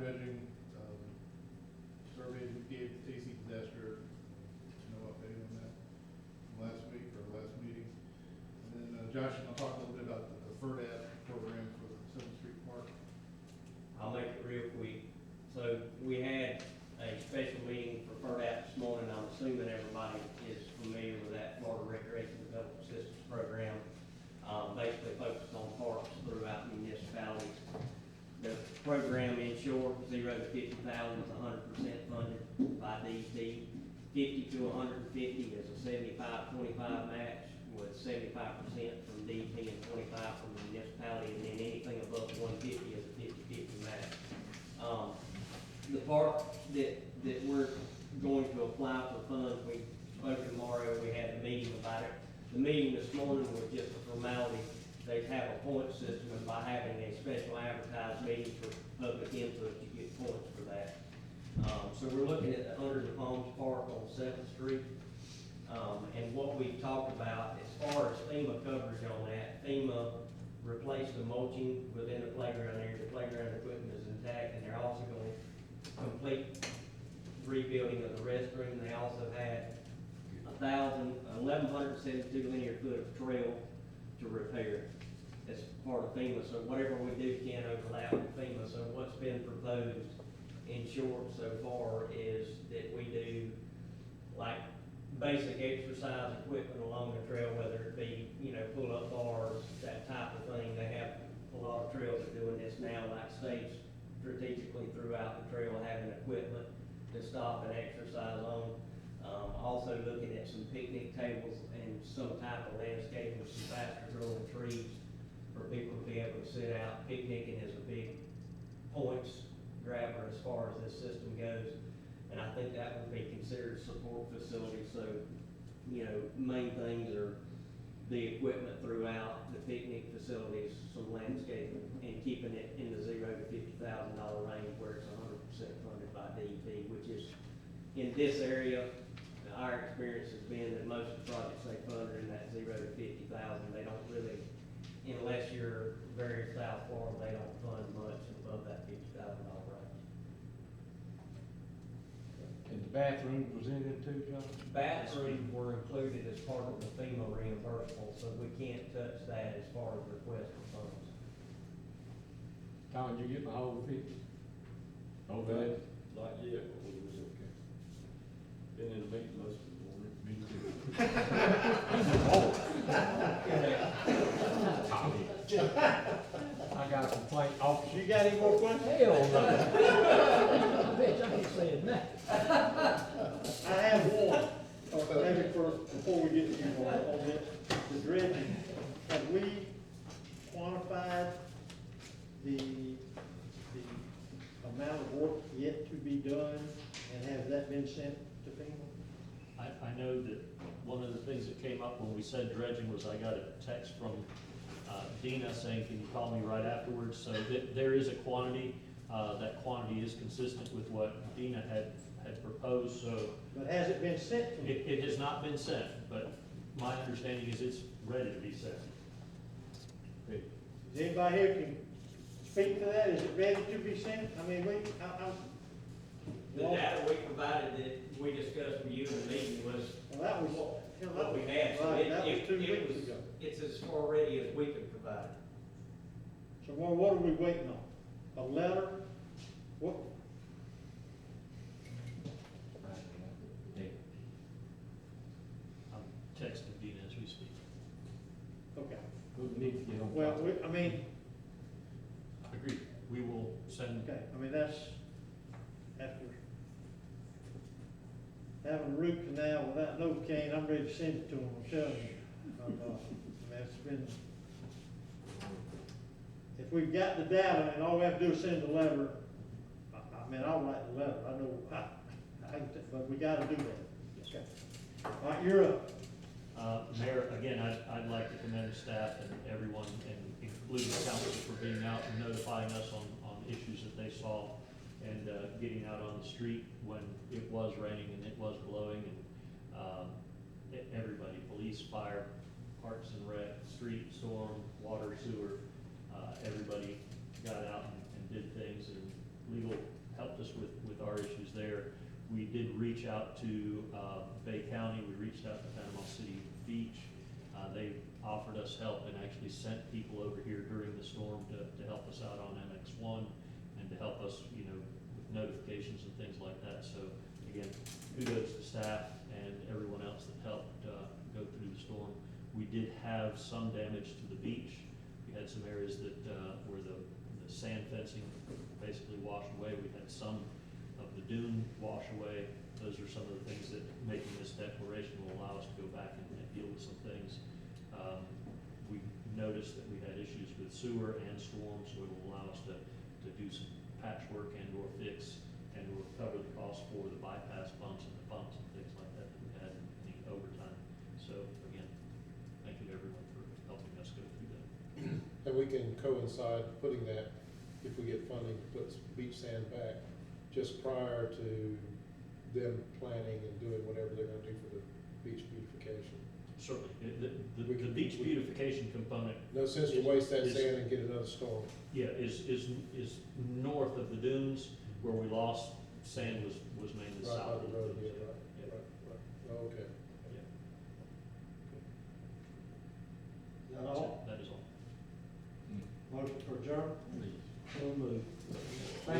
dredging, survey we gave to TC Disaster, no update on that last week or last meeting. And then Josh, I'll talk a little bit about the FERDAP program for the 7th Street Park. I'll make it real quick. So we had a special meeting for FERDAP this morning. I'm assuming everybody is familiar with that Florida Recreation Development Systems Program. Basically focused on parks throughout municipalities. The program in short, 0 to 50,000 is 100% funded by DEP. 50 to 150 is a 75-25 match, with 75% from DEP and 25 from the municipality, and then anything above 150 is a 50-50 match. The park that we're going to apply for funds, we spoke to Mario, we had a meeting about it. The meeting this morning was just a formality. They have a point system, and by having a special advertised meeting for public input, you get points for that. So we're looking at the Under the Palms Park on 7th Street. And what we've talked about, as far as FEMA coverage on that, FEMA replaced the mulching within the playground area. The playground equipment is intact, and they're also going to complete rebuilding of the restroom. They also had 1,172 linear foot of trail to repair as part of FEMA. So whatever we do can overlap with FEMA. So what's been proposed in short so far is that we do like basic exercise equipment along the trail, whether it be, pull-up bars, that type of thing. They have a lot of trails that are doing this now, like states strategically throughout the trail having equipment to stop and exercise on. Also looking at some picnic tables and some type of landscaping with some faster growing trees for people to be able to sit out. Picnicking is a big points grabber as far as this system goes. And I think that would be considered support facility. So, main things are the equipment throughout, the picnic facilities, some landscaping, and keeping it in the $0 to $50,000 range where it's 100% funded by DEP, which is, in this area, our experience has been that most of the projects they fund are in that 0 to 50,000. They don't really, unless you're very South Florida, they don't fund much above that $50,000 range. And the bathrooms was in it too, John? Bathrooms were included as part of the FEMA reimbursable, so we can't touch that as far as request for funds. Tom, did you get the whole 50? Okay, not yet, but we was okay. Been in a meeting most of the morning. Me too. I got a complaint, officer. You got any more questions? Hell no. I bet y'all ain't saying that. I have one, maybe first, before we get to you on this, the dredging. Have we quantified the amount of work yet to be done, and has that been sent to FEMA? I know that one of the things that came up when we said dredging was I got a text from Dina saying, can you call me right afterwards? So there is a quantity. That quantity is consistent with what Dina had proposed, so. But has it been sent to me? It has not been sent, but my understanding is it's ready to be sent. Is anybody here can speak to that? Is it ready to be sent? I mean, The data we provided that we discussed with you in the meeting was well, that was, what we had. So right, that was 2 it weeks ago. It's as far ready as we could provide. So what are we waiting on? A letter? What? I'm texting Dina as we speak. Okay. We need to get on. Well, I mean, Agreed. We will send. okay, I mean, that's after having a root canal without Novocaine, I'm ready to send it to them, I'm telling you. I mean, it's been, if we've got the data and all we have to do is send a letter, I mean, I'll write the letter, I know, but we gotta do that. Okay. All right, you're up. Mayor, again, I'd like to commend staff and everyone, and including council, for being out and notifying us on issues that they saw, and getting out on the street when it was raining and it was blowing, and everybody, police, fire, parks and rec, street, storm, water, sewer, everybody got out and did things, and legal helped us with our issues there. We did reach out to, Bay County, we reached out to Panama City Beach. They offered us help and actually sent people over here during the storm to help us out on MX1 and to help us, you know, with notifications and things like that. So again, kudos to staff and everyone else that helped go through the storm. We did have some damage to the beach. We had some areas that where the sand fencing basically washed away. We had some of the dune wash away. Those are some of the things that making this declaration will allow us to go back and deal with some things. We noticed that we had issues with sewer and storms, so it will allow us to do some patchwork and or fix and or cover the cost for the bypass pumps and the pumps and things like that that we had in any overtime. So again, thank you to everyone for helping us go through that. And we can coincide putting that, if we get funding to put beach sand back, just prior to them planning and doing whatever they're gonna do for the beach beautification. Certainly, the beach beautification component. No sense to waste that sand and get another storm. Yeah, is north of the dunes, where we lost sand was mainly Right by south. the of road, dunes. yeah, right, Yeah. right. Okay.